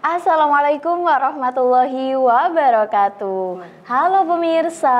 Assalamualaikum warahmatullahi wabarakatuh. Halo pemirsa.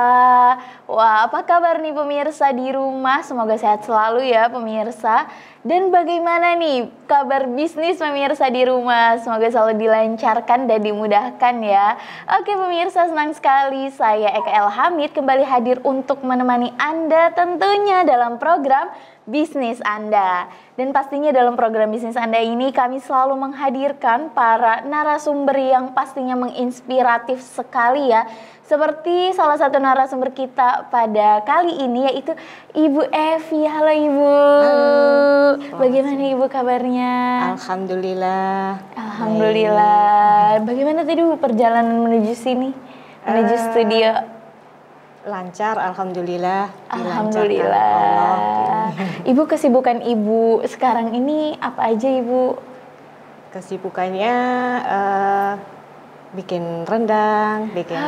Wah, apa kabar nih pemirsa di rumah? Semoga sehat selalu ya pemirsa. Dan bagaimana nih kabar bisnis pemirsa di rumah? Semoga selalu dilancarkan dan dimudahkan ya. Oke pemirsa, senang sekali saya Eka El Hamid kembali hadir untuk menemani Anda tentunya dalam program bisnis Anda. Dan pastinya dalam program bisnis Anda ini kami selalu menghadirkan para narasumber yang pastinya menginspiratif sekali ya. Seperti salah satu narasumber kita pada kali ini yaitu Ibu Evi. Halo Ibu. Halo. Bagaimana Ibu kabarnya? Alhamdulillah. Alhamdulillah. Bagaimana tadi Bu perjalanan menuju sini? Menuju studio? Lancar, alhamdulillah. Alhamdulillah. Allah. Ibu, kesibukan Ibu sekarang ini apa aja Ibu? Kesibukannya bikin rendang, bikin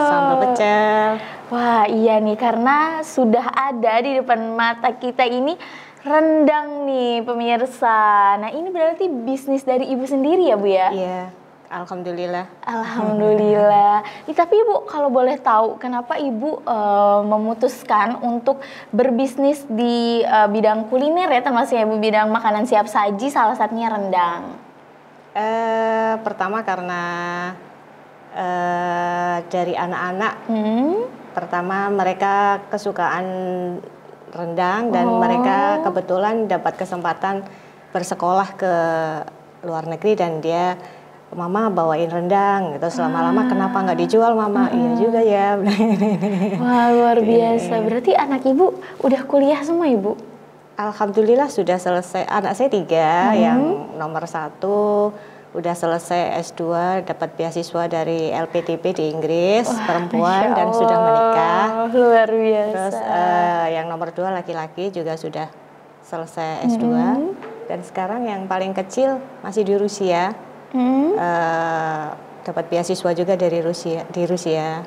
sambal pecel. Wah iya nih, karena sudah ada di depan mata kita ini rendang nih pemirsa. Nah ini berarti bisnis dari Ibu sendiri ya Bu ya? Iya. Alhamdulillah. Alhamdulillah. Tapi Ibu kalau boleh tahu kenapa Ibu memutuskan untuk berbisnis di bidang kuliner ya, termasuk ya Ibu bidang makanan siap saji, salah satunya rendang. Pertama karena dari anak-anak. Pertama mereka kesukaan rendang dan mereka kebetulan dapat kesempatan bersekolah ke luar negeri dan dia, Mama bawain rendang gitu. Lama-lama kenapa nggak dijual Mama? Iya juga ya. Wah luar biasa. Berarti anak Ibu udah kuliah semua Ibu? Alhamdulillah sudah selesai. Anak saya 3, yang nomor 1 udah selesai S2, dapat beasiswa dari LPDP di Inggris. Wah, perempuan dan sudah menikah. Luar biasa. Terus yang nomor 2 laki-laki juga sudah selesai S2. Dan sekarang yang paling kecil masih di Rusia. Dapat beasiswa juga dari Rusia, di Rusia.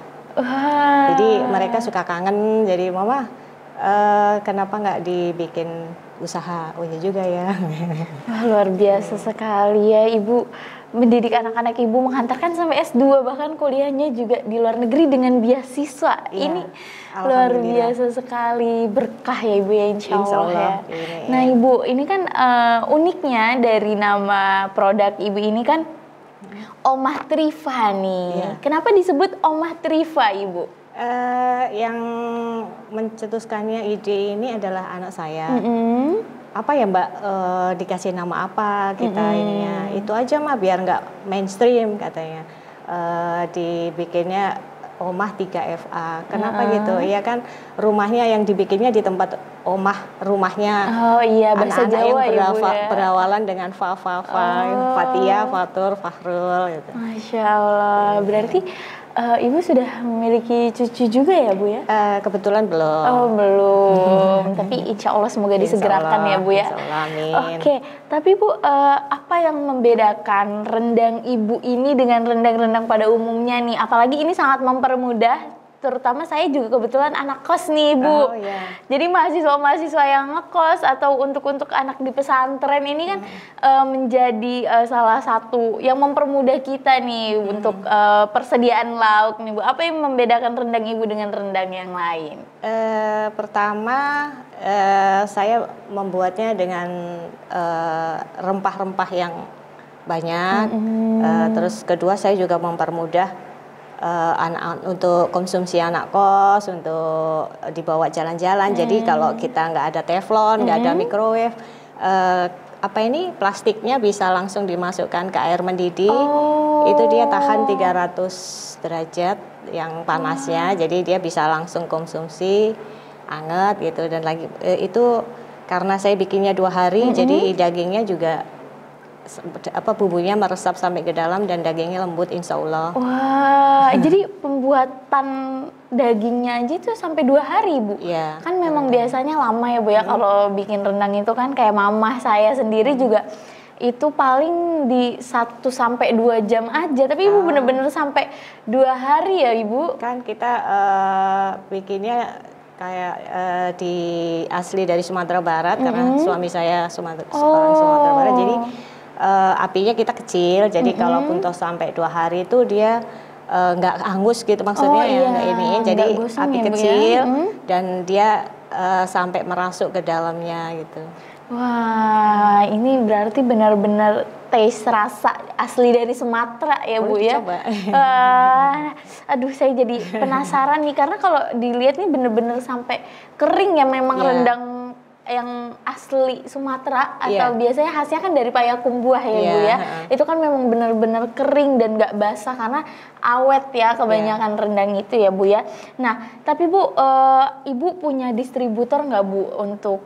Jadi mereka suka kangen. Jadi Mama kenapa nggak dibikin usaha? Oh ya juga ya. Wah, luar biasa sekali ya Ibu mendidik anak-anak Ibu, menghantarkan sampai S2, bahkan kuliahnya juga di luar negeri dengan beasiswa. Ya, ini luar biasa sekali, berkah ya Ibu ya, insya Allah ya. Ini, nah Ibu, ini kan uniknya dari nama produk Ibu ini kan Omah Triva nih. Ya. Kenapa disebut Omah Triva Ibu? Yang mencetuskannya ide ini adalah anak saya. Apa ya Mbak, dikasih nama apa kita ininya, itu aja mah biar nggak mainstream katanya. Dibikinnya Omah 3FA. Kenapa gitu? Ya kan rumahnya yang dibikinnya di tempat omah rumahnya. Oh iya, bahasa Jawa yang Ibu ya. berawalan dengan Fatia, Fatur, Fahrul gitu. Masya Allah. Berarti Ibu sudah memiliki cucu juga ya Bu ya? Kebetulan belum. Oh belum. Tapi insya Allah semoga disegerakan ya Bu ya. Insya Allah, amin. Oke, tapi Bu apa yang membedakan rendang Ibu ini dengan rendang-rendang pada umumnya nih? Apalagi ini sangat mempermudah, terutama saya juga kebetulan anak kos nih Bu. Oh, yeah. Jadi mahasiswa-mahasiswa yang ngekos atau untuk anak di pesantren ini kan menjadi salah satu yang mempermudah kita nih untuk persediaan lauk nih Bu. Apa yang membedakan rendang Ibu dengan rendang yang lain? Pertama saya membuatnya dengan rempah-rempah yang banyak. Terus kedua saya juga mempermudah untuk konsumsi anak kos, untuk dibawa jalan-jalan. Jadi kalau kita nggak ada teflon, nggak ada microwave, plastiknya bisa langsung dimasukkan ke air mendidih. Itu dia tahan 300 derajat yang panasnya. Jadi dia bisa langsung konsumsi anget gitu. Dan lagi itu karena saya bikinnya 2 hari, jadi dagingnya juga bumbunya meresap sampai ke dalam dan dagingnya lembut insya Allah. Wah, jadi pembuatan dagingnya aja itu sampai 2 hari Bu? Iya. Kan memang biasanya lama ya Bu ya kalau bikin rendang itu kan, kayak mamah saya sendiri juga itu paling di 1 sampai 2 jam aja. Tapi Ibu bener-bener sampai 2 hari ya Ibu? Kan kita bikinnya kayak di asli dari Sumatera Barat karena suami saya orang Sumatera Barat. Jadi apinya kita kecil, jadi kalaupun toh sampai 2 hari itu dia nggak hangus gitu maksudnya, ya nggak iniin, jadi api kecil dan dia sampai merasuk ke dalamnya gitu. Wah, ini berarti benar-benar taste rasa asli dari Sumatera ya Bu ya. Coba. Aduh, saya jadi penasaran nih karena kalau dilihat nih bener-bener sampai kering ya, memang rendang yang asli Sumatera atau biasanya khasnya kan dari payakum buah ya Bu ya. Itu kan memang benar-benar kering dan nggak basah karena awet ya kebanyakan rendang itu ya Bu ya. Nah, tapi Bu, Ibu punya distributor nggak Bu untuk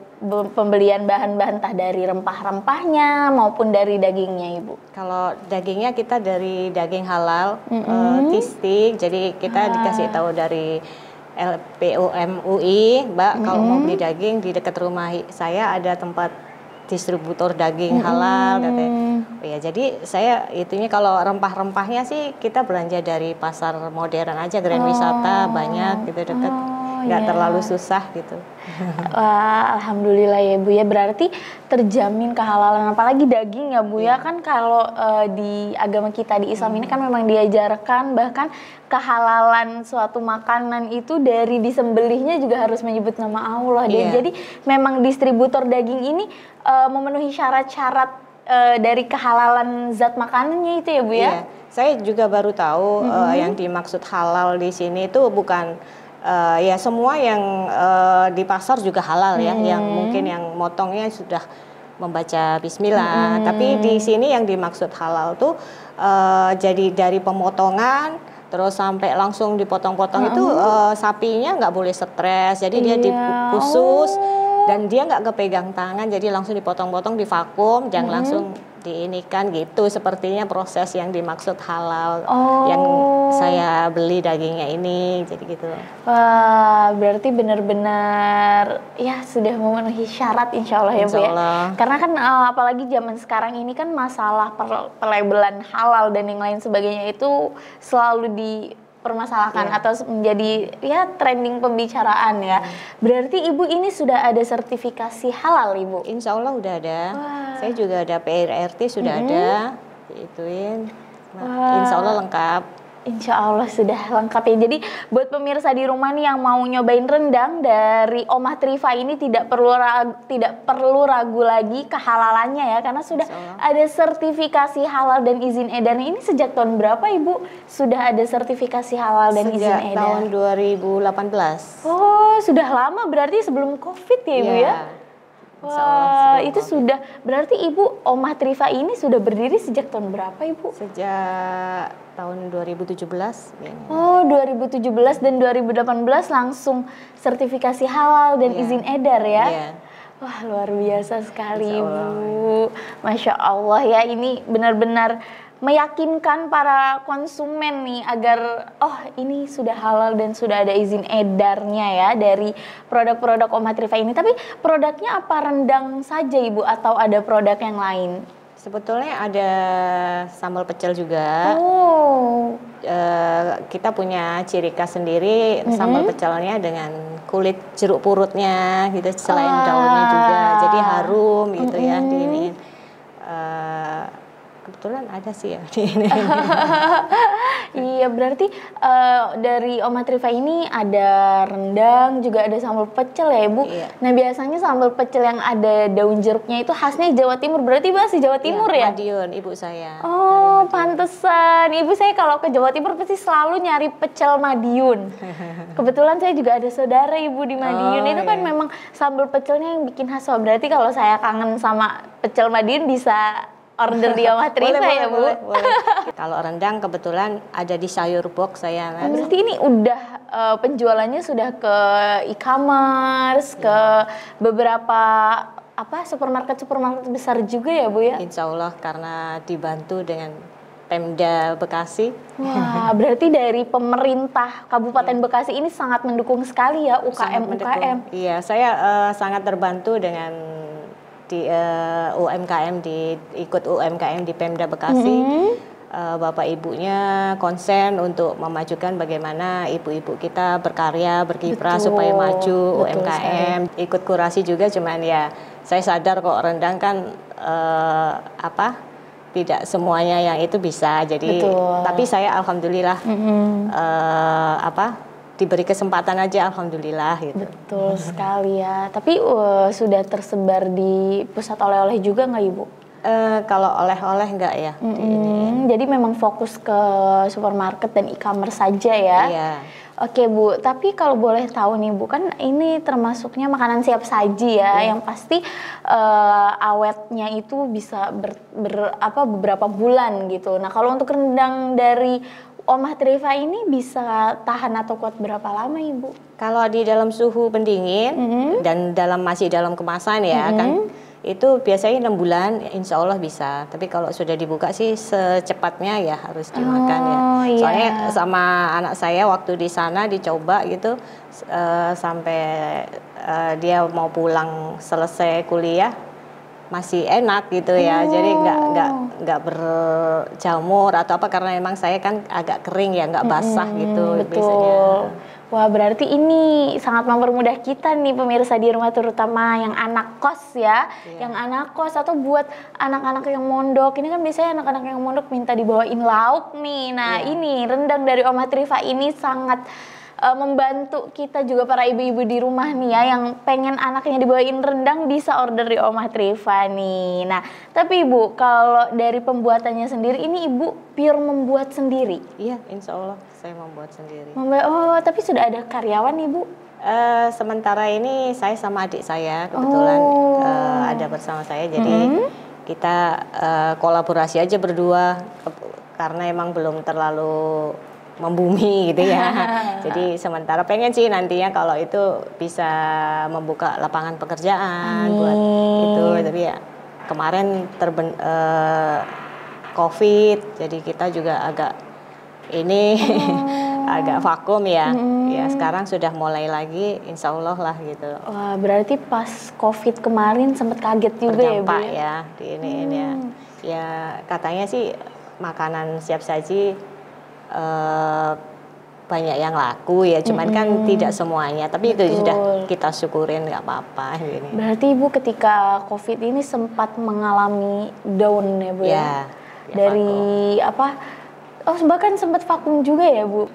pembelian bahan-bahan entah dari rempah-rempahnya maupun dari dagingnya Ibu? Kalau dagingnya kita dari daging halal, Tistik, jadi kita dikasih tahu dari LPUMUI, Mbak, kalau mau beli daging di dekat rumah saya ada tempat distributor daging halal katanya. Oh ya, jadi saya itunya kalau rempah-rempahnya sih kita belanja dari pasar modern aja, Grand Wisata banyak gitu dekat. Nggak terlalu susah gitu. Wah, alhamdulillah ya Bu ya, berarti terjamin kehalalan, apalagi daging ya Bu ya, kan kalau di agama kita di Islam ini kan memang diajarkan bahkan kehalalan suatu makanan itu dari disembelihnya juga harus menyebut nama Allah. Jadi memang distributor daging ini memenuhi syarat-syarat dari kehalalan zat makanannya itu ya Bu ya. Saya juga baru tahu yang dimaksud halal di sini itu bukan ya semua yang di pasar juga halal ya, yang mungkin yang motongnya sudah membaca bismillah, tapi di sini yang dimaksud halal tuh jadi dari pemotongan terus sampai langsung dipotong-potong itu sapinya nggak boleh stres, jadi dia dikhusus dan dia nggak kepegang tangan, jadi langsung dipotong-potong, divakum, jangan langsung diinikan gitu. Sepertinya proses yang dimaksud halal yang saya beli dagingnya ini, jadi gitu. Wah, berarti benar-benar ya sudah memenuhi syarat insya Allah ya Bu ya. Karena kan apalagi zaman sekarang ini kan masalah pelabelan halal dan yang lain sebagainya itu selalu dipermasalahkan atau menjadi ya trending pembicaraan ya. Berarti Ibu ini sudah ada sertifikasi halal Ibu? Insya Allah udah ada. Saya juga ada PRRT sudah ada, ituin. Insya Allah lengkap. Insya Allah sudah lengkap ya. Jadi buat pemirsa di rumah nih yang mau nyobain rendang dari Omah Trifa ini tidak perlu ragu lagi kehalalannya ya, karena sudah ada sertifikasi halal dan izin edarnya. Ini sejak tahun berapa Ibu sudah ada sertifikasi halal dan izin edar? Sejak tahun 2018. Oh, sudah lama berarti sebelum Covid ya Ibu ya? Wah, itu sudah berarti Ibu Omah Trifa ini sudah berdiri sejak tahun berapa Ibu? Sejak tahun 2017. Oh, 2017 dan 2018 langsung sertifikasi halal dan izin edar ya? Wah, luar biasa sekali Ibu. Masya Allah ya, ini benar-benar meyakinkan para konsumen nih agar ini sudah halal dan sudah ada izin edarnya ya dari produk-produk Omah Trifa ini. Tapi produknya apa rendang saja Ibu atau ada produk yang lain? Sebetulnya ada sambal pecel juga. Kita punya ciri khas sendiri sambal pecelnya dengan kulit jeruk purutnya gitu, selain daunnya juga. Jadi harum gitu ya diiniin. Kebetulan ada sih ya di ini. Iya, berarti dari Omah Trifa ini ada rendang, juga ada sambal pecel ya Ibu. Nah, biasanya sambal pecel yang ada daun jeruknya itu khasnya Jawa Timur. Berarti Ibu asli Jawa Timur ya? Madiun, ibu saya. Oh, pantesan. Ibu saya kalau ke Jawa Timur pasti selalu nyari pecel Madiun. Kebetulan saya juga ada saudara Ibu di Madiun. Itu kan memang sambal pecelnya yang bikin khas. Berarti kalau saya kangen sama pecel Madiun bisa order di Omah Trifa ya Bu? Boleh. Kalau rendang kebetulan ada di sayur box saya. Berarti ini udah penjualannya sudah ke e-commerce, ke beberapa supermarket besar juga ya Bu ya? Insya Allah karena dibantu dengan Pemda Bekasi. Wah, berarti dari pemerintah Kabupaten Bekasi ini sangat mendukung sekali ya UKM. Iya, saya sangat terbantu dengan di UMKM, ikut UMKM di Pemda Bekasi. Bapak ibunya konsen untuk memajukan bagaimana ibu-ibu kita berkarya, berkiprah supaya maju UMKM. Ikut kurasi juga, cuman ya saya sadar kok rendang kan tidak semuanya yang itu bisa. Jadi Betul. tapi saya alhamdulillah diberi kesempatan aja, alhamdulillah gitu. Betul sekali ya. Tapi sudah tersebar di pusat oleh-oleh juga nggak Ibu? Kalau oleh-oleh enggak ya. Jadi memang fokus ke supermarket dan e-commerce saja ya. Iya. Oke Bu, tapi kalau boleh tahu nih Bu, kan ini termasuknya makanan siap saji ya, yang pasti awetnya itu bisa beberapa bulan gitu. Nah kalau untuk rendang dari Omah Trifa ini bisa tahan atau kuat berapa lama Ibu? Kalau di dalam suhu pendingin dan masih dalam kemasan ya kan, itu biasanya 6 bulan insya Allah bisa. Tapi kalau sudah dibuka sih secepatnya ya harus dimakan ya. Soalnya sama anak saya waktu di sana dicoba gitu sampai dia mau pulang selesai kuliah masih enak gitu ya. Jadi nggak berjamur atau apa, karena memang saya kan agak kering ya, nggak basah gitu biasanya. Wah, berarti ini sangat mempermudah kita nih pemirsa di rumah, terutama yang anak kos ya. Yang anak kos atau buat anak-anak yang mondok. Ini kan biasanya anak-anak yang mondok minta dibawain lauk nih. Nah, ini rendang dari Omah Trifa ini sangat membantu kita juga para ibu-ibu di rumah nih ya, yang pengen anaknya dibawain rendang bisa order di Omah Trifa nih. Nah, tapi Ibu, kalau dari pembuatannya sendiri ini Ibu pure membuat sendiri? Iya, insya Allah saya membuat sendiri. Oh, tapi sudah ada karyawan Ibu? Sementara ini saya sama adik saya kebetulan ada bersama saya, jadi kita kolaborasi aja berdua karena emang belum terlalu membumi gitu ya. Jadi sementara pengen sih nantinya kalau itu bisa membuka lapangan pekerjaan buat itu. Tapi ya kemarin COVID, jadi kita juga agak ini agak vakum ya. Ya sekarang sudah mulai lagi, insya Allah lah gitu. Wah, berarti pas COVID kemarin sempat kaget juga terdampak ya Bu? Ya di ini ya. Ya katanya sih makanan siap saji banyak yang laku ya, cuman kan tidak semuanya, tapi itu sudah kita syukurin, nggak apa-apa ini. Berarti Ibu ketika COVID ini sempat mengalami down ya Bu ya? Dari vakum. Bahkan sempat vakum juga ya Bu?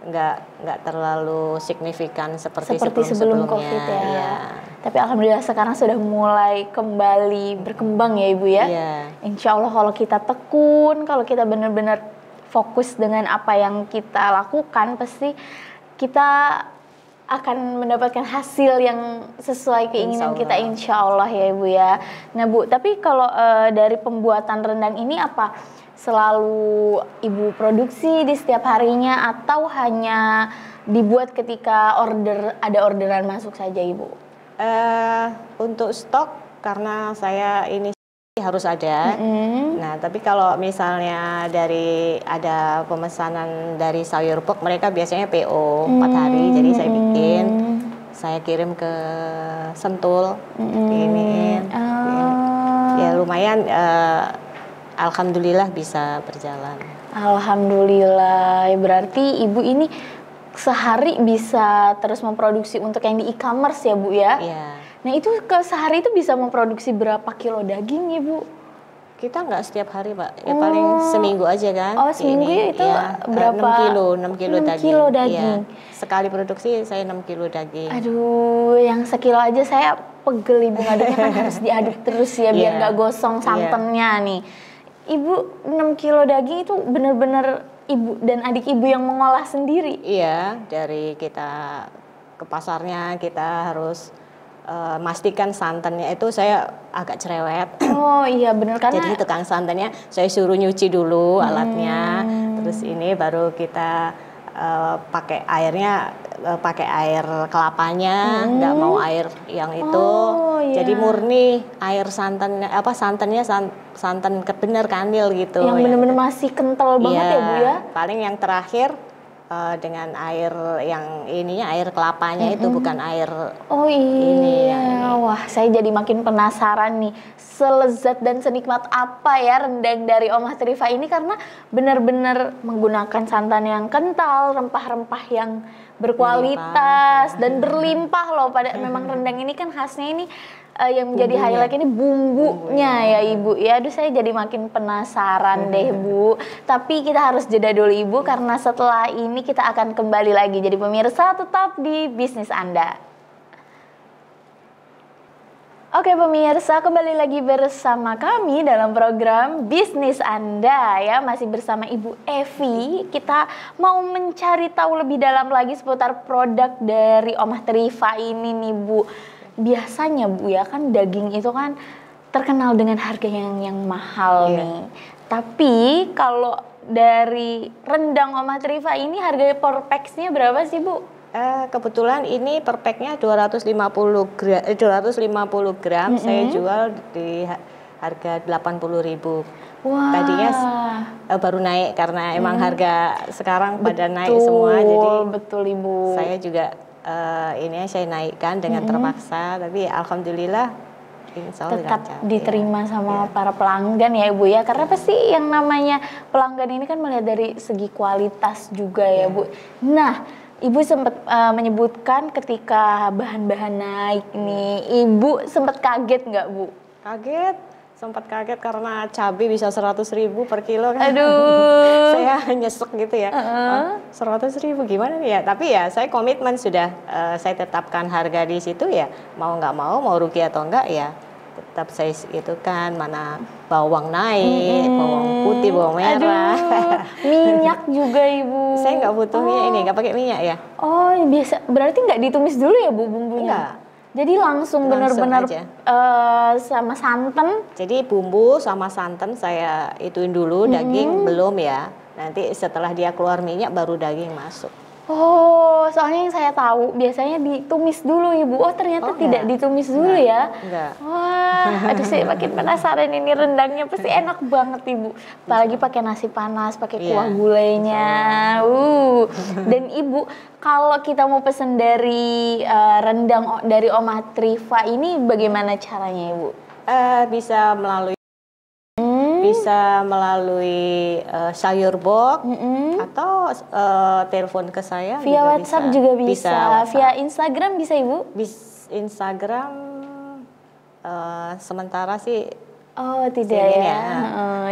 Nggak terlalu signifikan seperti sebelum COVID ya. Tapi alhamdulillah sekarang sudah mulai kembali berkembang ya Ibu ya. Insya Allah kalau kita tekun, kalau kita benar-benar fokus dengan apa yang kita lakukan, pasti kita akan mendapatkan hasil yang sesuai keinginan kita, insya Allah ya Ibu ya. Nah Bu, tapi kalau dari pembuatan rendang ini apa selalu Ibu produksi di setiap harinya atau hanya dibuat ketika ada orderan masuk saja Ibu? Untuk stok karena saya ini harus ada. Nah, tapi kalau misalnya ada pemesanan dari Sayur Pok, mereka biasanya PO 4 hari. Jadi saya bikin, saya kirim ke Sentul. Ini. Ya lumayan, alhamdulillah bisa berjalan. Alhamdulillah. Berarti Ibu ini sehari bisa terus memproduksi untuk yang di e-commerce ya Bu ya? Iya. Nah itu sehari itu bisa memproduksi berapa kilo daging Ibu? Kita nggak setiap hari Pak, ya paling seminggu aja kan. Oh seminggu itu ya, berapa? 6 kilo daging. Ya. Sekali produksi saya 6 kilo daging. Aduh, yang sekilo aja saya pegel Ibu, ngaduknya kan harus diaduk terus ya biar nggak gosong santannya nih. Ibu 6 kilo daging itu benar-benar Ibu dan adik Ibu yang mengolah sendiri? Iya, dari kita ke pasarnya kita harus mastikan santannya itu saya agak cerewet. Oh iya benar, karena jadi tukang santannya saya suruh nyuci dulu alatnya, terus ini baru kita pakai airnya pakai air kelapanya, nggak mau air yang itu. Jadi murni air santannya santan bener kanil gitu. Yang benar-benar masih kental banget ya Bu ya. Paling yang terakhir dengan air yang ininya air kelapanya itu bukan air ini. Wah, saya jadi makin penasaran nih selezat dan senikmat apa ya rendang dari Omah Trifa ini, karena benar-benar menggunakan santan yang kental, rempah-rempah yang berkualitas dan berlimpah loh. Memang rendang ini kan khasnya ini yang menjadi highlight ini bumbunya ya Ibu ya. Aduh saya jadi makin penasaran deh Bu. Tapi kita harus jeda dulu Ibu karena setelah ini kita akan kembali lagi. Jadi pemirsa tetap di bisnis Anda. Oke pemirsa, kembali lagi bersama kami dalam program Bisnis Anda ya. Masih bersama Ibu Evi. Kita mau mencari tahu lebih dalam lagi seputar produk dari Omah Trifa ini nih Bu. Biasanya Bu ya kan daging itu kan terkenal dengan harga yang mahal nih. Tapi kalau dari rendang Omah Trifa ini harga per packsnya berapa sih Bu? Kebetulan ini per packnya 250 gram, saya jual di harga 80.000. Wah. Tadinya baru naik karena emang harga sekarang pada naik semua, jadi betul Ibu. Saya juga ini saya naikkan dengan terpaksa, tapi alhamdulillah insya Allah tetap lancar, diterima sama para pelanggan ya Ibu ya. Karena pasti yang namanya pelanggan ini kan melihat dari segi kualitas juga ya Bu. Nah, Ibu sempat menyebutkan ketika bahan-bahan naik nih, Ibu sempat kaget nggak Bu? Kaget, sempat kaget karena cabai bisa 100.000 per kilo kan. Aduh. Saya nyesek gitu ya. 100.000 gimana nih ya? Tapi ya saya komitmen sudah, saya tetapkan harga di situ ya. Mau nggak mau rugi atau enggak ya tetap saya itu kan, mana bawang naik, bawang putih, bawang merah. Aduh, minyak juga Ibu. Saya nggak butuh minyak ini, nggak pakai minyak ya. Oh biasa, berarti nggak ditumis dulu ya Bu bumbunya? Enggak. Jadi langsung benar-benar sama santan. Jadi bumbu sama santan saya ituin dulu, daging belum ya. Nanti setelah dia keluar minyak baru daging masuk. Oh, soalnya yang saya tahu biasanya ditumis dulu Ibu. Oh ternyata tidak ditumis dulu ya? Enggak. Wah, aduh saya makin penasaran ini rendangnya pasti enak banget Ibu. Apalagi pakai nasi panas, pakai kuah gulainya. Dan Ibu, kalau kita mau pesen dari rendang dari Omah Trifa ini bagaimana caranya Ibu? Bisa melalui sayur box atau telepon ke saya via WhatsApp juga bisa. Via Instagram bisa Ibu? Instagram sementara sih tidak ya.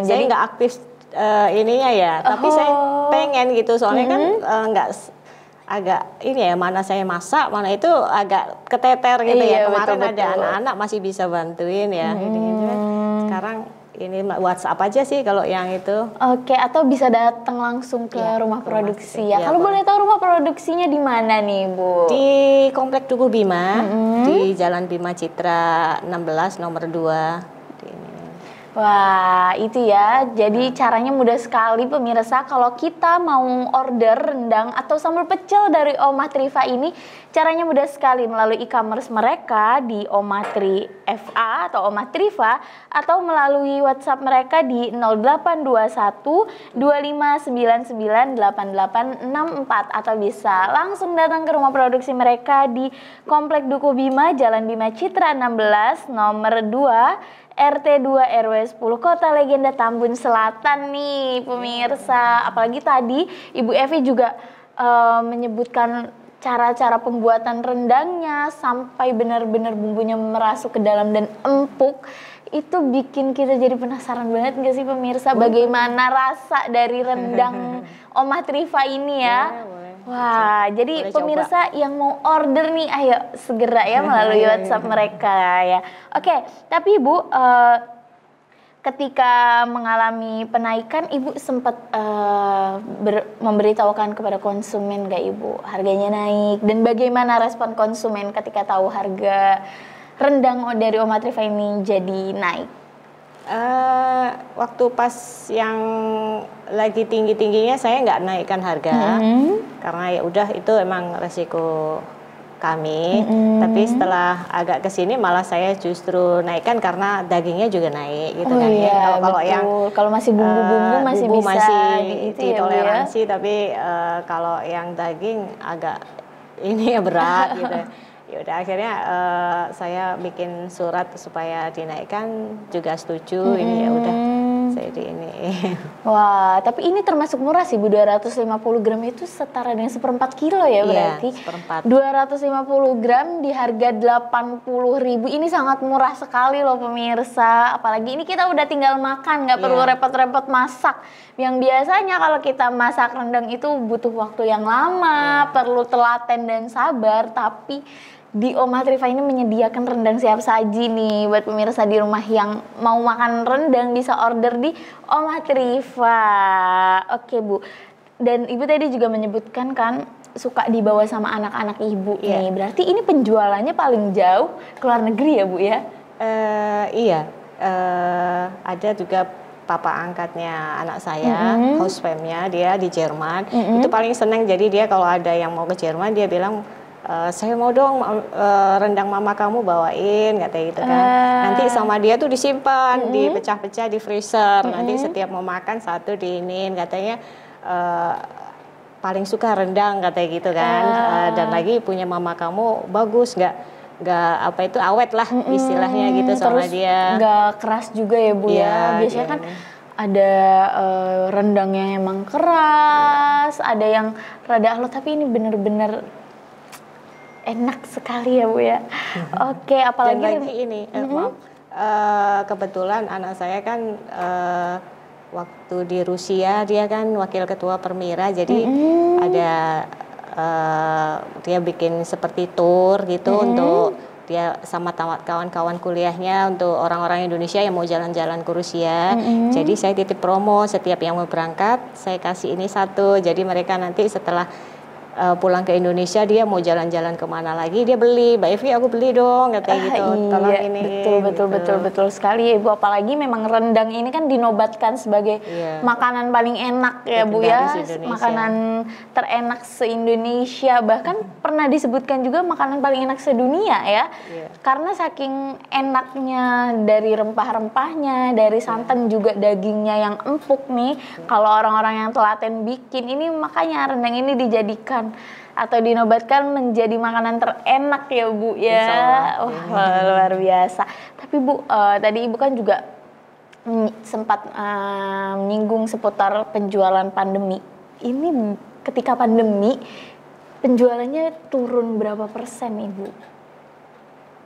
Saya nggak aktif ininya ya, tapi saya pengen gitu soalnya kan nggak agak ini ya, mana saya masak mana itu agak keteter gitu ya. Kemarin betul, ada anak-anak masih bisa bantuin ya gitu kan. Sekarang ini WhatsApp aja sih kalau yang itu. Oke, atau bisa datang langsung ke rumah produksi ya. Kalau boleh tahu rumah produksinya di mana nih, Bu? Di Komplek Tugu Bima, di Jalan Bima Citra 16 nomor 2. Wah, itu ya. Jadi caranya mudah sekali pemirsa. Kalau kita mau order rendang atau sambal pecel dari Omah Trifa ini, caranya mudah sekali melalui e-commerce mereka di Omah Tri FA atau Omah Trifa, atau melalui WhatsApp mereka di 0821 2599 8864, atau bisa langsung datang ke rumah produksi mereka di Komplek Duku Bima, Jalan Bima Citra 16 nomor 2 RT 2 RW 10 Kota Legenda Tambun Selatan nih pemirsa. Apalagi tadi Ibu Evi juga menyebutkan cara-cara pembuatan rendangnya sampai benar-benar bumbunya merasuk ke dalam dan empuk. Itu bikin kita jadi penasaran banget gak sih pemirsa, bagaimana rasa dari rendang Omah Trifa ini ya. Wah, jadi pemirsa yang mau order nih, ayo segera ya melalui WhatsApp mereka ya. Oke, tapi Ibu, ketika mengalami penaikan, Ibu sempat memberitahukan kepada konsumen gak Ibu, harganya naik, dan bagaimana respon konsumen ketika tahu harga rendang dari Omah Trifa ini jadi naik? Waktu pas yang lagi tinggi-tingginya saya nggak naikkan harga karena ya udah itu emang resiko kami. Tapi setelah agak kesini malah saya justru naikkan karena dagingnya juga naik gitu kan. Iya, kalau yang kalau masih bumbu-bumbu masih bisa ditoleransi, tapi kalau yang daging agak ini ya berat gitu. Ya udah akhirnya saya bikin surat supaya dinaikkan, juga setuju. Ini ya udah Saya di ini. Wah, tapi ini termasuk murah sih Bu, 250 gram itu setara dengan 1/4 kilo ya berarti. Iya, 1/4. 250 gram di harga 80.000, ini sangat murah sekali loh pemirsa. Apalagi ini kita udah tinggal makan, nggak perlu repot-repot masak. Yang biasanya kalau kita masak rendang itu butuh waktu yang lama, perlu telaten dan sabar, tapi di Oma Triva ini menyediakan rendang siap saji nih buat pemirsa di rumah yang mau makan rendang, bisa order di Oma Triva. Oke Bu, dan Ibu tadi juga menyebutkan kan suka dibawa sama anak-anak Ibu nih. Berarti ini penjualannya paling jauh ke luar negeri ya Bu ya? Iya, ada juga papa angkatnya anak saya, housefam-nya dia di Jerman. Itu paling senang, jadi dia kalau ada yang mau ke Jerman dia bilang, saya mau dong rendang mama kamu bawain, katanya gitu kan. Nanti sama dia tuh disimpan, dipecah-pecah di freezer. Nanti setiap mau makan satu diinin, katanya paling suka rendang, katanya gitu kan. Dan lagi punya mama kamu bagus, nggak apa itu awet lah istilahnya gitu sama terus dia. Nggak keras juga ya Bu ya. Biasanya kan ada rendang yang emang keras, ada yang rada halus, tapi ini bener-bener enak sekali ya Bu ya. Oke, apalagi dan lagi ini maaf, kebetulan anak saya kan waktu di Rusia dia kan wakil ketua Permira, jadi ada dia bikin seperti tour gitu untuk dia sama kawan-kawan kuliahnya untuk orang-orang Indonesia yang mau jalan-jalan ke Rusia. Jadi saya titip promo, setiap yang mau berangkat saya kasih ini satu, jadi mereka nanti setelah pulang ke Indonesia dia mau jalan-jalan kemana lagi dia beli, Mbak Evi aku beli dong, katanya gitu. Tolong ini. Betul sekali Ibu, apalagi memang rendang ini kan dinobatkan sebagai makanan paling enak ya Bu ya, makanan terenak se-Indonesia, bahkan pernah disebutkan juga makanan paling enak sedunia ya, karena saking enaknya dari rempah-rempahnya, dari santan juga dagingnya yang empuk nih. Kalau orang-orang yang telaten bikin ini, makanya rendang ini dijadikan atau dinobatkan menjadi makanan terenak ya Bu ya. Luar biasa. Tapi Bu, tadi Ibu kan juga sempat menyinggung seputar penjualan pandemi. Ini ketika pandemi penjualannya turun berapa persen Ibu?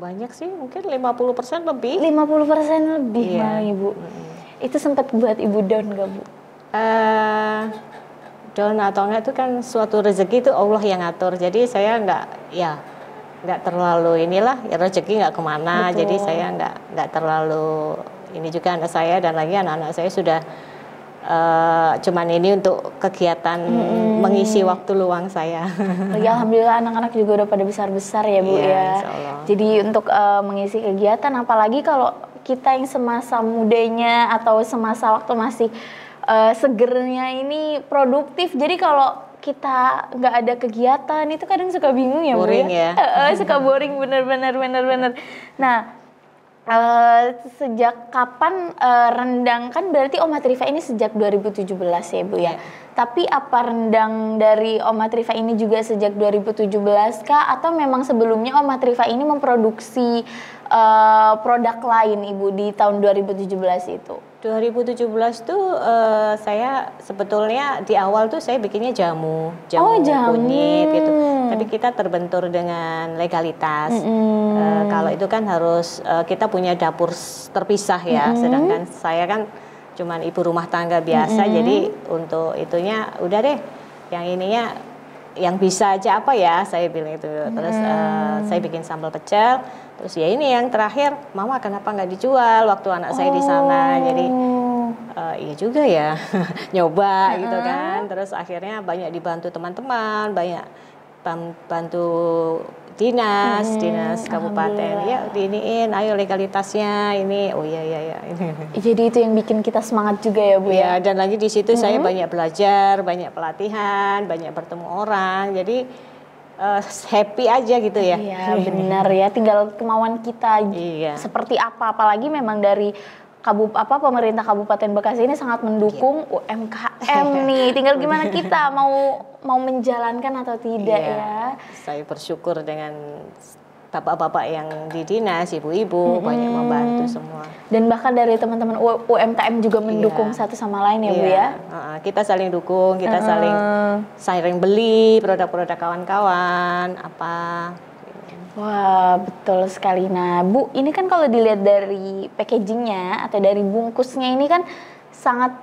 Banyak sih, mungkin 50% lebih. 50% lebih malah Ibu. Itu sempat buat Ibu down gak Bu? Down atau enggak itu kan suatu rezeki itu Allah yang ngatur, jadi saya nggak terlalu inilah ya, rezeki nggak kemana. Jadi saya nggak terlalu ini, juga anak saya dan lagi anak-anak saya sudah cuman ini untuk kegiatan mengisi waktu luang saya. Ya, alhamdulillah anak-anak juga udah pada besar-besar ya Bu ya. Jadi untuk mengisi kegiatan, apalagi kalau kita yang semasa mudanya atau semasa waktu masih segernya ini produktif. Jadi kalau kita nggak ada kegiatan itu kadang suka bingung ya Bu ya. Suka boring, bener. Nah, sejak kapan rendang, kan berarti Oma Triva ini sejak 2017 ya Bu ya. Tapi apa rendang dari Oma Triva ini juga sejak 2017 kah? Atau memang sebelumnya Oma Triva ini memproduksi produk lain Ibu di tahun 2017 itu? 2017 tuh saya sebetulnya di awal tuh saya bikinnya jamu kunyit gitu. Tapi kita terbentur dengan legalitas. Kalau itu kan harus kita punya dapur terpisah ya. Sedangkan saya kan cuman ibu rumah tangga biasa. Jadi untuk itunya udah deh, yang ininya yang bisa aja apa ya, saya bilang itu. Terus saya bikin sambal pecel. Terus ya ini yang terakhir, Mama kenapa nggak dijual waktu anak saya di sana. Jadi iya juga ya, nyoba gitu kan. Terus akhirnya banyak dibantu teman-teman, banyak bantu dinas kabupaten, ya diiniin, ayo legalitasnya ini, oh iya ini. Jadi itu yang bikin kita semangat juga ya Bu ya. Dan lagi di situ saya banyak belajar, banyak pelatihan, banyak bertemu orang, jadi happy aja gitu ya. Iya benar ya, tinggal kemauan kita seperti apa, apalagi memang dari pemerintah Kabupaten Bekasi ini sangat mendukung UMKM nih. Tinggal gimana kita mau menjalankan atau tidak ya. Saya bersyukur dengan bapak-bapak yang di dinas, ibu-ibu banyak membantu semua. Dan bahkan dari teman-teman UMKM juga mendukung satu sama lain ya Bu ya. Kita saling dukung, kita saling beli produk-produk kawan-kawan apa. Wah, betul sekali. Nah, Bu, ini kan kalau dilihat dari packagingnya atau dari bungkusnya ini kan sangat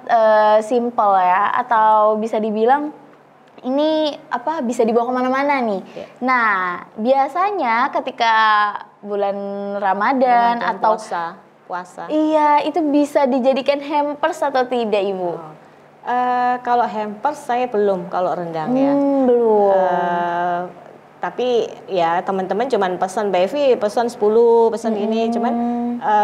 simple ya, atau bisa dibilang ini bisa dibawa kemana-mana nih. Nah, biasanya ketika bulan Ramadan atau puasa. Iya, itu bisa dijadikan hampers atau tidak, Ibu? Kalau hampers saya belum, kalau rendang ya. Belum. Tapi ya teman-teman cuman pesan Mbak Evi, pesan 10, pesan ini, cuman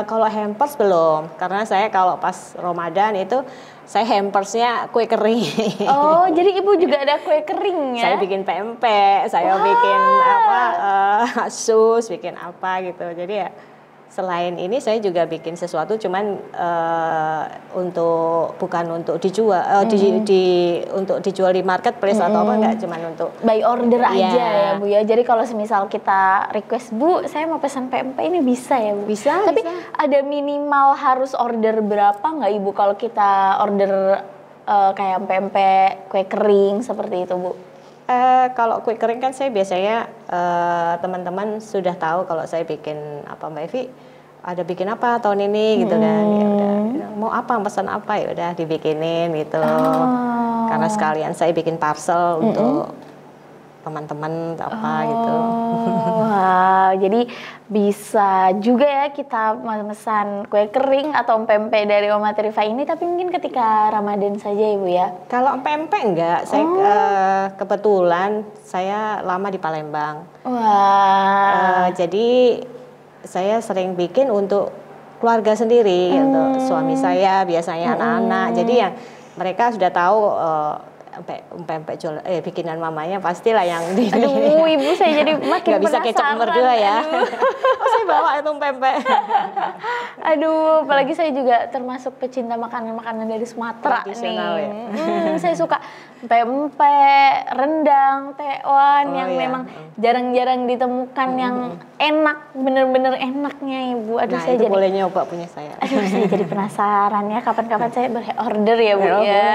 kalau hampers belum, karena saya kalau pas Ramadan itu saya hampersnya kue kering. Oh, jadi Ibu juga ada kue kering ya? Saya bikin pempek, saya bikin sus, bikin apa gitu. Jadi ya selain ini saya juga bikin sesuatu, cuman bukan untuk dijual, untuk dijual di marketplace atau apa, enggak, cuman untuk by order aja ya Bu ya. Jadi kalau semisal kita request, Bu, saya mau pesan pempek, ini bisa ya Bu? Bisa. Tapi ada minimal harus order berapa nggak Ibu kalau kita order kayak pempek, kue kering seperti itu Bu? Kalau kue kering kan saya biasanya teman-teman sudah tahu kalau saya bikin apa, Mbak Evi ada bikin apa tahun ini gitu kan, ya udah mau apa, pesan apa, ya udah dibikinin gitu. Karena sekalian saya bikin parcel untuk teman-teman apa gitu. Wow, jadi bisa juga ya kita memesan kue kering atau pempek dari Oma Trifa ini, tapi mungkin ketika Ramadan saja Ibu ya. Kalau pempek enggak, saya kebetulan saya lama di Palembang. Wah. Jadi saya sering bikin untuk keluarga sendiri, untuk suami saya, biasanya anak-anak. Jadi yang mereka sudah tahu pempek bikinan mamanya pastilah yang di. Aduh, Ibu saya jadi makin nggak bisa kecap nomor 2 ya. Saya bawa itu pempek. Aduh, apalagi saya juga termasuk pecinta makanan-makanan dari Sumatera nih. Ya? Saya suka pempek, rendang, tewan yang memang jarang-jarang ditemukan yang enak, bener-bener enaknya Ibu. Aduh, saya itu jadi boleh nyoba punya saya. Aduh, saya jadi penasaran ya, kapan-kapan saya boleh order ya Bu ya.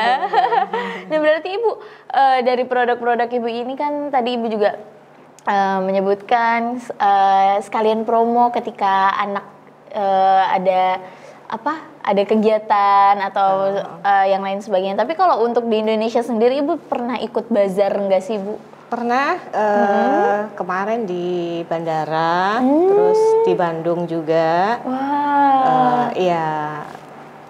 Nah, berarti Ibu dari produk-produk Ibu ini kan tadi Ibu juga menyebutkan sekalian promo ketika anak ada kegiatan atau yang lain sebagainya. Tapi kalau untuk di Indonesia sendiri Ibu pernah ikut bazar enggak sih Bu? Pernah, kemarin di bandara, terus di Bandung juga. Iya,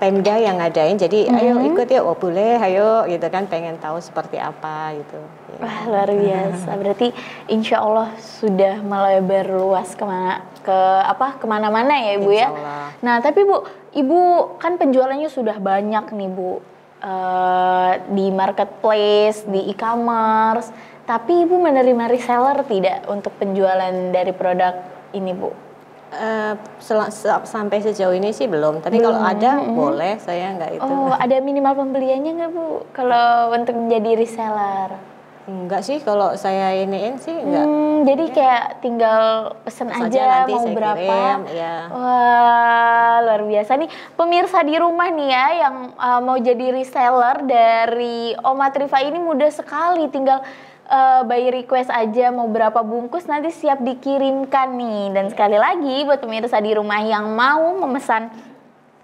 Pemda yang ngadain, jadi ayo ikut ya, oh boleh, ayo gitu kan, pengen tahu seperti apa gitu. Wah, luar biasa. Berarti insya Allah sudah melebar luas kemana-mana ya Ibu ya. Nah, tapi Bu, Ibu kan penjualannya sudah banyak nih Bu, di marketplace, di e-commerce. Tapi Ibu menerima reseller tidak untuk penjualan dari produk ini Bu? Sampai sejauh ini sih belum. Tapi kalau ada boleh, saya nggak itu. Oh, ada minimal pembeliannya nggak Bu kalau untuk menjadi reseller? Enggak sih, kalau saya iniin sih enggak. Jadi kayak tinggal pesen aja nanti mau saya berapa. Kirim, ya. Wah, luar biasa nih pemirsa di rumah nih ya yang mau jadi reseller dari Oma Trifa ini mudah sekali, tinggal by request aja mau berapa bungkus nanti siap dikirimkan nih. Dan sekali lagi buat pemirsa di rumah yang mau memesan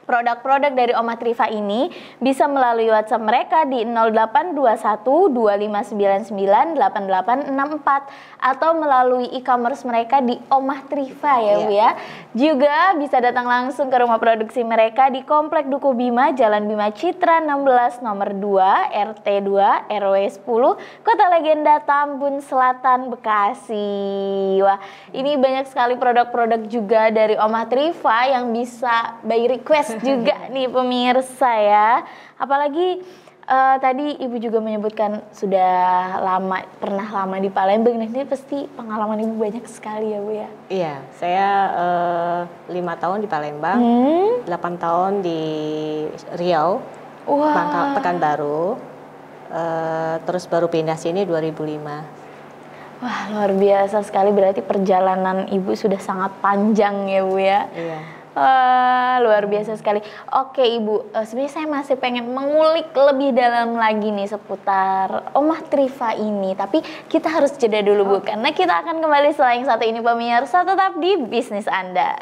produk-produk dari Oma Trifa ini bisa melalui WhatsApp mereka di 0821 2599 8864 atau melalui e-commerce mereka di Oma Trifa ya Bu ya. Juga bisa datang langsung ke rumah produksi mereka di Komplek Duku Bima, Jalan Bima Citra 16 nomor 2 RT 2 RW 10 Kota Legenda Tambun Selatan Bekasi. Wah, ini banyak sekali produk-produk juga dari Oma Trifa yang bisa by request juga nih pemirsa ya. Apalagi tadi Ibu juga menyebutkan sudah pernah lama di Palembang. Nah, ini pasti pengalaman Ibu banyak sekali ya Bu ya. Iya, saya 5 tahun di Palembang, 8 tahun di Riau, Pekanbaru, terus baru pindah sini 2005. Wah, luar biasa sekali, berarti perjalanan Ibu sudah sangat panjang ya Bu ya. Iya. Wah, luar biasa sekali. Oke Ibu, sebenarnya saya masih pengen mengulik lebih dalam lagi nih seputar Omah Trifa ini. Tapi kita harus jeda dulu Bu, karena kita akan kembali setelah yang satu ini pemirsa, tetap di bisnis Anda.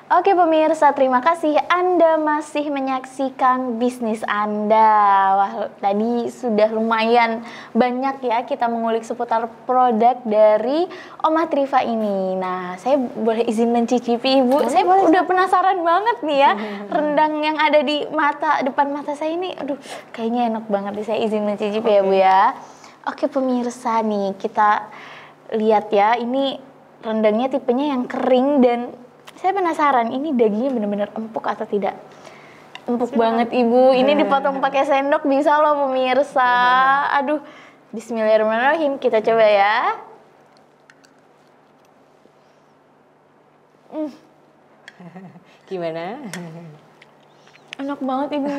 Oke pemirsa, terima kasih Anda masih menyaksikan bisnis Anda. Wah, tadi sudah lumayan banyak ya kita mengulik seputar produk dari Omah Trifa ini. Nah, saya boleh izin mencicipi Ibu? Saya udah penasaran banget nih ya. Rendang yang ada di depan mata saya ini, aduh kayaknya enak banget nih. Saya izin mencicipi ya Bu ya. Oke pemirsa nih, kita lihat ya, ini rendangnya tipenya yang kering dan saya penasaran, ini dagingnya benar-benar empuk atau tidak? Empuk banget Ibu. Ini dipotong pakai sendok bisa loh pemirsa. Aduh, bismillahirrahmanirrahim. Kita coba ya. Gimana? Enak banget Ibu.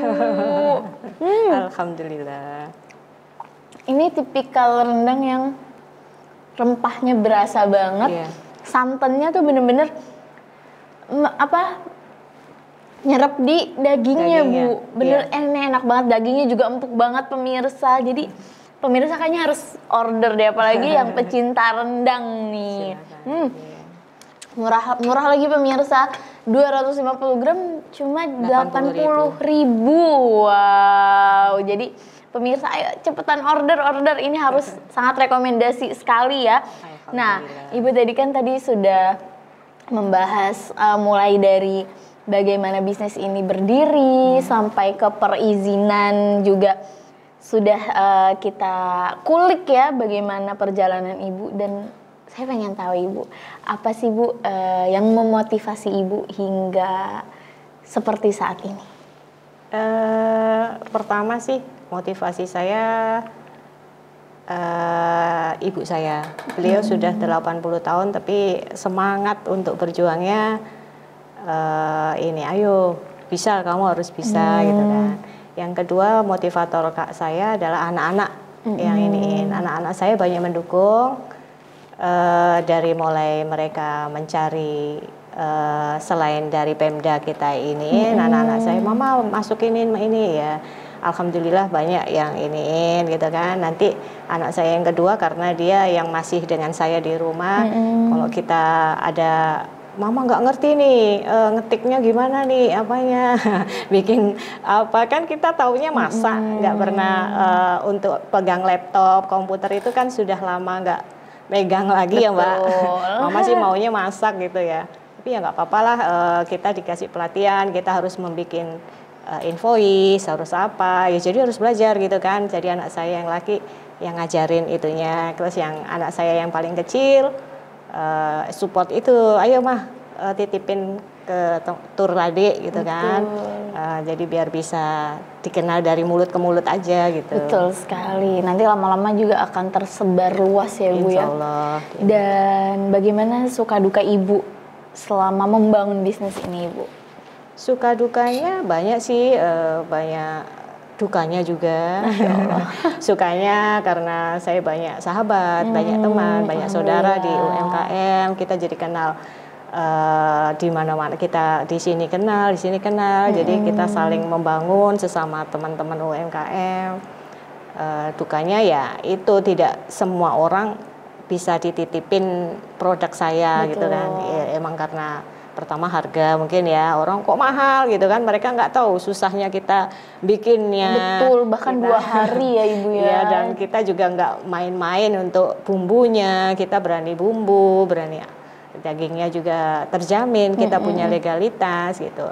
Alhamdulillah. Ini tipikal rendang yang rempahnya berasa banget. Santannya tuh bener-bener nyerap di dagingnya Bu. Bener enak banget, dagingnya juga empuk banget pemirsa. Jadi pemirsa kayaknya harus order deh, apalagi yang pecinta rendang nih. Murah lagi pemirsa, 250 gram cuma 80.000. Wow, jadi pemirsa ayo cepetan order ini harus sangat rekomendasi sekali ya. Nah, Ibu tadi sudah membahas mulai dari bagaimana bisnis ini berdiri sampai ke perizinan juga sudah kita kulik ya bagaimana perjalanan Ibu. Dan saya pengen tahu Ibu, apa sih Bu yang memotivasi Ibu hingga seperti saat ini? Pertama sih motivasi saya ibu saya. Beliau sudah 80 tahun tapi semangat untuk berjuangnya ini, ayo bisa, kamu harus bisa gitu kan. Yang kedua motivator kak saya adalah anak-anak yang ini. Anak-anak saya banyak mendukung dari mulai mereka mencari selain dari Pemda kita ini, anak-anak saya, mama masukin ini ya. Alhamdulillah banyak yang iniin gitu kan. Nanti anak saya yang kedua karena dia yang masih dengan saya di rumah. Kalau kita ada, mama nggak ngerti nih ngetiknya gimana nih apanya, bikin apa, kan kita taunya masak, nggak pernah untuk pegang laptop, komputer itu kan sudah lama nggak megang lagi. Betul. Ya Mbak. Mama sih maunya masak gitu ya. Tapi ya nggak apa-apa lah, kita dikasih pelatihan, kita harus membuat invoice, harus apa ya, jadi harus belajar gitu kan. Jadi anak saya yang laki yang ngajarin itunya, terus yang anak saya yang paling kecil support itu, ayo mah titipin ke tur tadi gitu. Betul. Kan jadi biar bisa dikenal dari mulut ke mulut aja gitu. Betul sekali, nanti lama-lama juga akan tersebar luas ya Bu ya. Insyaallah. Dan bagaimana suka duka Ibu selama membangun bisnis ini Ibu? Suka dukanya banyak sih, banyak dukanya juga. Sukanya karena saya banyak sahabat, banyak teman, banyak saudara di UMKM. Kita jadi kenal di mana-mana, kita di sini kenal, di sini kenal. Jadi kita saling membangun sesama teman-teman UMKM. Dukanya ya itu tidak semua orang bisa dititipin produk saya. Betul. Gitu kan. Ya, emang karena pertama harga mungkin ya, orang kok mahal gitu kan, mereka nggak tahu susahnya kita bikinnya. Betul, bahkan 2 hari ya Ibu ya. Ya, dan kita juga nggak main-main untuk bumbunya, kita berani bumbu, berani dagingnya juga terjamin, kita punya legalitas gitu.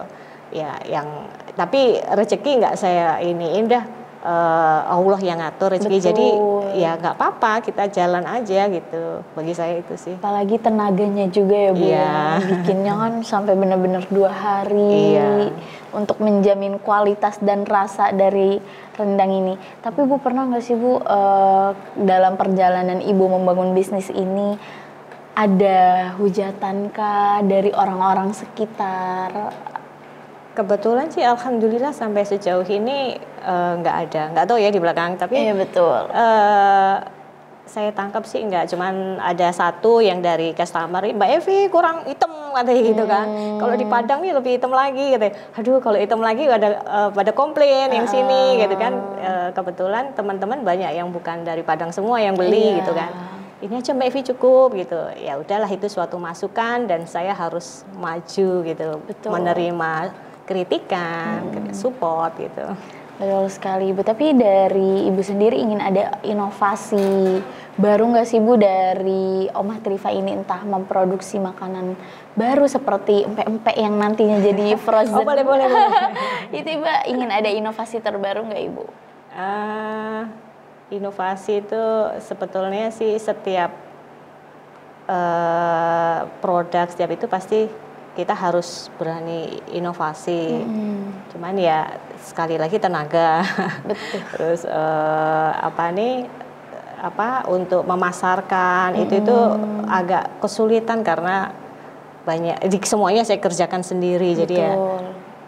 Ya, yang tapi rezeki nggak saya iniin dah. Allah yang ngatur rezeki. Betul. Jadi ya nggak apa-apa, kita jalan aja gitu. Bagi saya itu sih. Apalagi tenaganya juga ya Bu. Iya. Bikinnya kan sampai benar-benar 2 hari. Iya. Untuk menjamin kualitas dan rasa dari rendang ini. Tapi Bu pernah nggak sih Bu dalam perjalanan Ibu membangun bisnis ini ada hujatankah dari orang-orang sekitar? Kebetulan sih alhamdulillah sampai sejauh ini nggak ada, nggak tahu ya di belakang, tapi Iya betul. saya tangkap sih nggak, cuman ada satu yang dari customer, Mbak Evi kurang hitam katanya gitu kan. Kalau di Padang nih lebih hitam lagi katanya. Aduh kalau hitam lagi pada komplain yang sini gitu kan. Kebetulan teman-teman banyak yang bukan dari Padang semua yang beli gitu kan. Ini aja Mbak Evi cukup gitu. Ya udahlah, itu suatu masukan dan saya harus maju gitu. Betul. Menerima kritikan, support gitu. Betul sekali Ibu. Tapi dari Ibu sendiri ingin ada inovasi baru nggak sih Bu dari Omah Trifa ini, entah memproduksi makanan baru seperti empek-empek yang nantinya jadi frozen. Oh boleh. Itu Ibu ingin ada inovasi terbaru nggak Ibu? Inovasi itu sebetulnya sih setiap produk setiap itu pasti kita harus berani inovasi. Cuman ya sekali lagi tenaga. Betul. Terus untuk memasarkan itu agak kesulitan karena banyak semuanya saya kerjakan sendiri. Betul. Jadi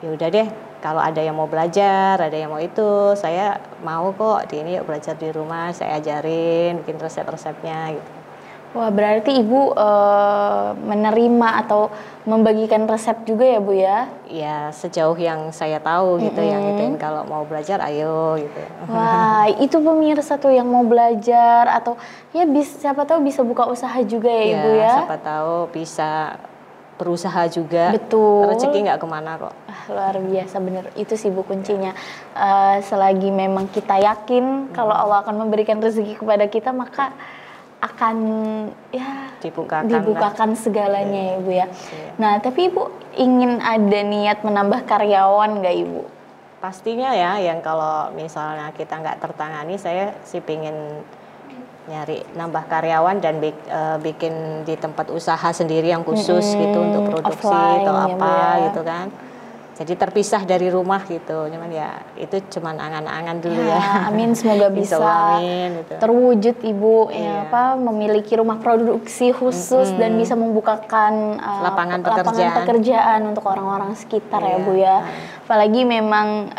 ya udah deh, kalau ada yang mau belajar, ada yang mau itu, saya mau kok yuk belajar di rumah, saya ajarin bikin resep-resepnya gitu. Wah, berarti Ibu menerima atau membagikan resep juga ya Bu ya? Ya, sejauh yang saya tahu gitu, yang ituin kalau mau belajar ayo gitu. Wah, itu pemirsa tuh yang mau belajar atau ya siapa tahu bisa buka usaha juga ya Ibu ya? Siapa tahu bisa berusaha juga. Betul. Rezeki nggak kemana kok. Luar biasa, bener. Itu sih Bu kuncinya. Selagi memang kita yakin kalau Allah akan memberikan rezeki kepada kita, maka akan ya dibukakan segalanya ya Bu ya. Nah tapi Ibu ingin ada niat menambah karyawan nggak Ibu? Pastinya ya, yang kalau misalnya kita nggak tertangani, saya sih pengen nyari nambah karyawan dan bikin di tempat usaha sendiri yang khusus gitu untuk produksi atau apa ya, gitu kan. Jadi terpisah dari rumah gitu, cuman ya itu cuman angan-angan dulu ya. Amin, semoga bisa gitu. terwujud Ibu memiliki rumah produksi khusus dan bisa membukakan lapangan pekerjaan untuk orang-orang sekitar ya Bu ya. Apalagi memang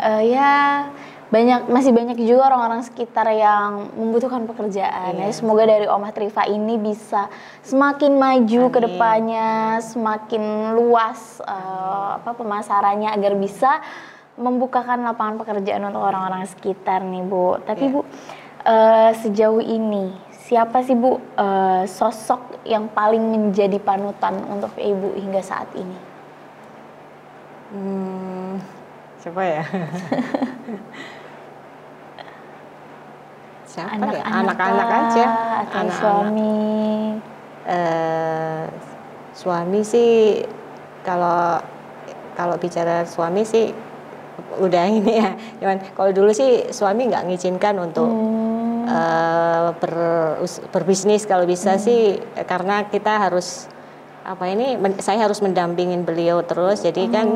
masih banyak juga orang-orang sekitar yang membutuhkan pekerjaan. Ya, semoga dari Omah Trifa ini bisa semakin maju ke depannya, semakin luas pemasarannya agar bisa membukakan lapangan pekerjaan untuk orang-orang sekitar nih Bu. Tapi Bu, sejauh ini siapa sih Bu sosok yang paling menjadi panutan untuk Ibu hingga saat ini? Siapa ya? Siapa ya? Anak-anak aja. Atau suami? Suami sih kalau bicara suami sih udah ini ya. Cuman kalau dulu sih suami nggak ngizinkan untuk berbisnis kalau bisa sih, karena kita harus saya harus mendampingin beliau terus. Jadi kan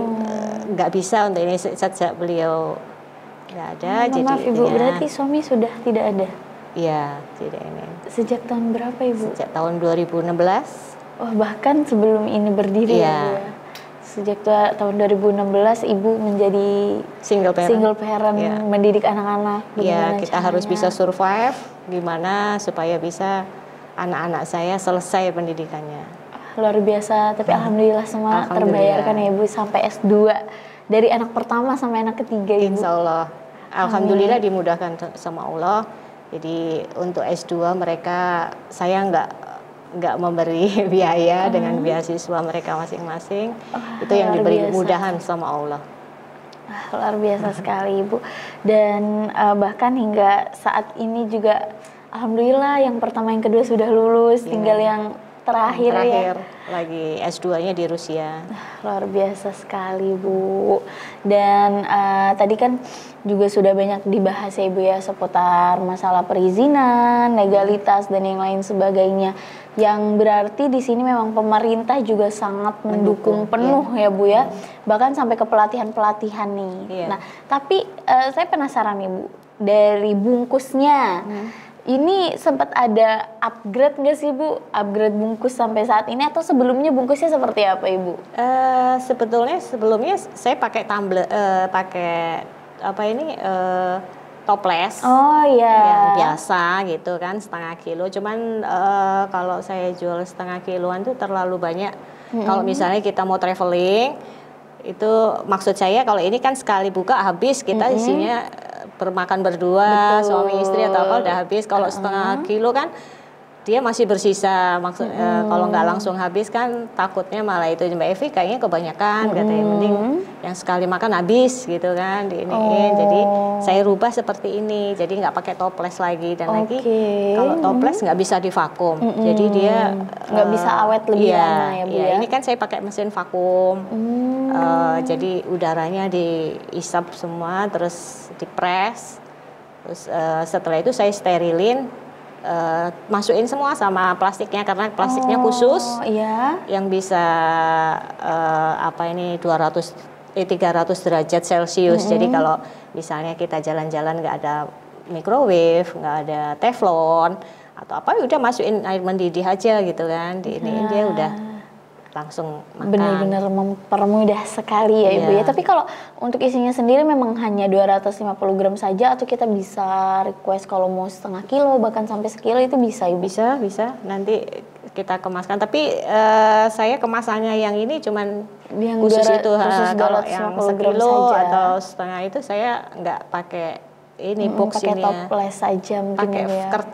nggak bisa untuk ini sejak beliau nggak ada. Jadi maaf Ibu, berarti suami sudah tidak ada? Iya, tidak ini. Sejak tahun berapa Ibu? Sejak tahun 2016. Oh, bahkan sebelum ini berdiri ya Bu ya? Sejak tahun 2016 Ibu menjadi single parent mendidik anak-anak. Iya, kita harus bisa survive gimana supaya bisa anak-anak saya selesai pendidikannya. Luar biasa, tapi alhamdulillah semua terbayarkan ya Ibu sampai S2. Dari anak pertama sampai anak ketiga Ibu. Insya Allah. Alhamdulillah dimudahkan sama Allah. Jadi untuk S2 mereka, saya nggak memberi biaya dengan beasiswa mereka masing-masing. Itu yang diberi mudahan sama Allah. Luar biasa sekali Ibu. Dan bahkan hingga saat ini juga alhamdulillah yang pertama yang kedua sudah lulus, tinggal yang terakhir lagi S2-nya di Rusia. Luar biasa sekali Bu. Dan tadi kan juga sudah banyak dibahas ya Ibu ya seputar masalah perizinan, legalitas dan yang lain sebagainya. Yang berarti di sini memang pemerintah juga sangat mendukung penuh ya Bu ya. Bahkan sampai ke pelatihan-pelatihan nih. Nah, tapi saya penasaran nih Bu, dari bungkusnya Ini sempat ada upgrade nggak sih Bu? Upgrade bungkus sampai saat ini atau sebelumnya bungkusnya seperti apa Ibu? Sebelumnya saya pakai tumbler, pakai apa ini toples. Oh iya. Yang biasa gitu kan, setengah kilo. Cuman kalau saya jual setengah kiloan tuh terlalu banyak. Kalau misalnya kita mau traveling, itu maksud saya kalau ini kan sekali buka habis, kita isinya bermakan berdua, suami istri atau apa udah habis. Kalau setengah kilo kan dia masih bersisa. Maksud kalau nggak langsung habis kan takutnya malah itu Mbak Evi kayaknya kebanyakan katanya, mending yang sekali makan habis gitu kan diiniin. Jadi saya rubah seperti ini, jadi nggak pakai toples lagi. Dan lagi kalau toples nggak bisa divakum, jadi dia nggak bisa awet lebih lama ya Bu ya. Ini kan saya pakai mesin vakum, jadi udaranya diisap semua terus dipres, terus setelah itu saya sterilin. Masukin semua sama plastiknya karena plastiknya khusus yang bisa 300 derajat Celcius. Jadi kalau misalnya kita jalan-jalan nggak ada microwave, nggak ada teflon atau apa, udah masukin air mendidih aja gitu kan, diiniin dia udah langsung makan. Benar-benar mempermudah sekali ya Ibu ya. Tapi kalau untuk isinya sendiri memang hanya 250 gram saja atau kita bisa request kalau mau setengah kilo bahkan sampai sekilo itu bisa Ibu? Bisa. Nanti kita kemaskan. Tapi saya kemasannya yang ini cuman yang khusus itu. Kalau yang sekilo atau setengah itu saya nggak pakai ini box pakai ini toples saja mungkin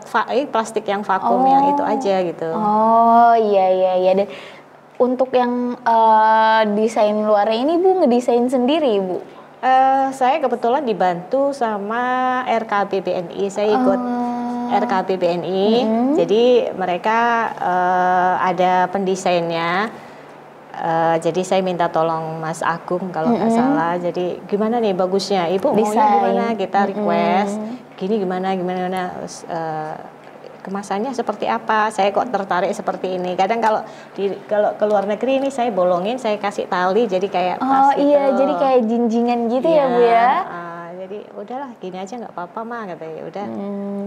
pakai plastik yang vakum yang itu aja gitu. Oh iya. Dan untuk yang desain luarnya ini Bu ngedesain sendiri Bu? Saya kebetulan dibantu sama RKB BNI. Saya ikut RKB BNI. Jadi mereka ada pendesainnya. Jadi saya minta tolong Mas Agung kalau nggak salah. Jadi gimana nih bagusnya? Ibu maunya gimana? Kita request. Gini gimana? Terus, kemasannya seperti apa? Saya kok tertarik seperti ini. Kadang kalau ke luar negeri ini saya bolongin, saya kasih tali jadi kayak tas gitu. Jadi kayak jinjingan gitu ya Bu ya. Jadi udahlah gini aja nggak apa-apa mah katanya. Udah.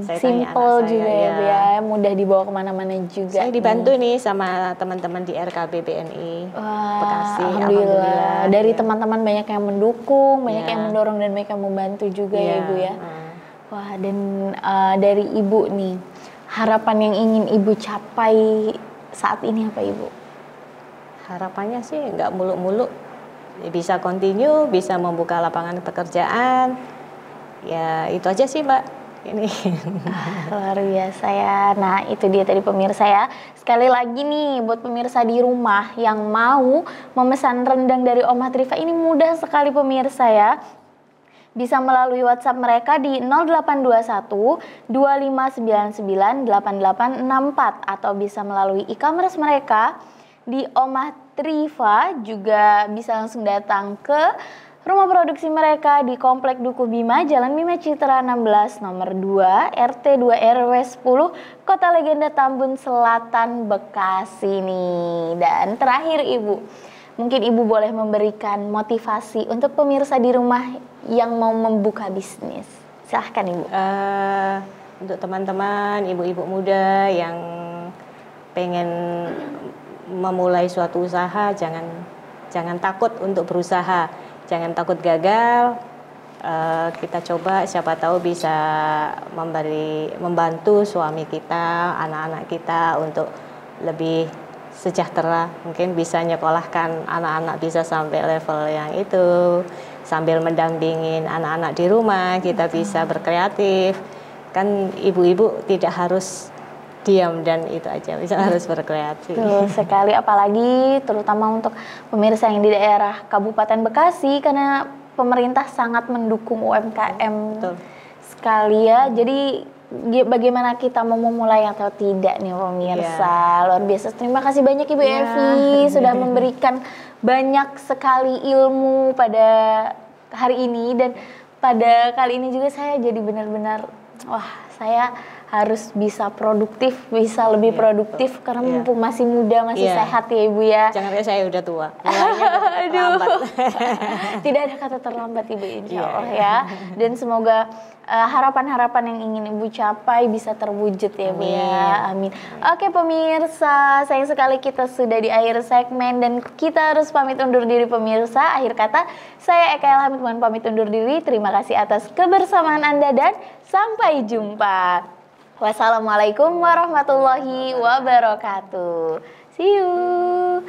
Saya simple juga ya Bu ya, mudah dibawa kemana-mana juga. Saya dibantu nih sama teman-teman di RKB BNI Bekasi. Alhamdulillah. Dari teman-teman banyak yang mendukung, banyak yang mendorong dan banyak yang membantu juga ya Bu ya. Wah, dan dari Ibu nih, harapan yang ingin Ibu capai saat ini apa Ibu? Harapannya sih nggak muluk-muluk, bisa continue, bisa membuka lapangan pekerjaan. Ya itu aja sih Mbak. Ini luar biasa ya. Nah itu dia tadi pemirsa ya. Sekali lagi nih buat pemirsa di rumah yang mau memesan rendang dari Oma Trifa ini mudah sekali pemirsa ya. Bisa melalui WhatsApp mereka di 0821 2599 8864 atau bisa melalui e-commerce mereka di Oma Trifa, juga bisa langsung datang ke rumah produksi mereka di Komplek Dukuh Bima, Jalan Bima Citra 16 nomor 2 RT 2 RW 10 Kota Legenda Tambun Selatan Bekasi nih. Dan terakhir Ibu, mungkin Ibu boleh memberikan motivasi untuk pemirsa di rumah yang mau membuka bisnis. Silahkan Ibu. Untuk teman-teman, ibu-ibu muda yang pengen memulai suatu usaha, jangan takut untuk berusaha, jangan takut gagal. Kita coba, siapa tahu bisa membantu suami kita, anak-anak kita untuk lebih sejahtera. Mungkin bisa nyekolahkan anak-anak bisa sampai level yang itu, sambil mendampingin anak-anak di rumah. Kita bisa berkreatif. Kan ibu-ibu tidak harus diam dan itu aja, bisa harus berkreatif. Betul sekali, apalagi terutama untuk pemirsa yang di daerah Kabupaten Bekasi, karena pemerintah sangat mendukung UMKM. Betul sekali ya. Jadi bagaimana kita mau memulai atau tidak nih pemirsa. Luar biasa. Terima kasih banyak Ibu Evi sudah memberikan banyak sekali ilmu pada hari ini. Dan pada kali ini juga saya jadi benar-benar, wah saya harus bisa produktif, bisa lebih produktif karena mumpung masih muda, masih sehat ya Ibu ya. Jangan kayak saya udah tua, mulainya udah terlambat. Tidak ada kata terlambat Ibu, insya Allah ya. Dan semoga harapan-harapan yang ingin Ibu capai bisa terwujud ya Bu ya. Amin. Oke pemirsa, sayang sekali kita sudah di akhir segmen dan kita harus pamit undur diri pemirsa. Akhir kata, saya Eka Elhamid mohon pamit undur diri. Terima kasih atas kebersamaan Anda dan sampai jumpa. Wassalamualaikum warahmatullahi wabarakatuh. See you.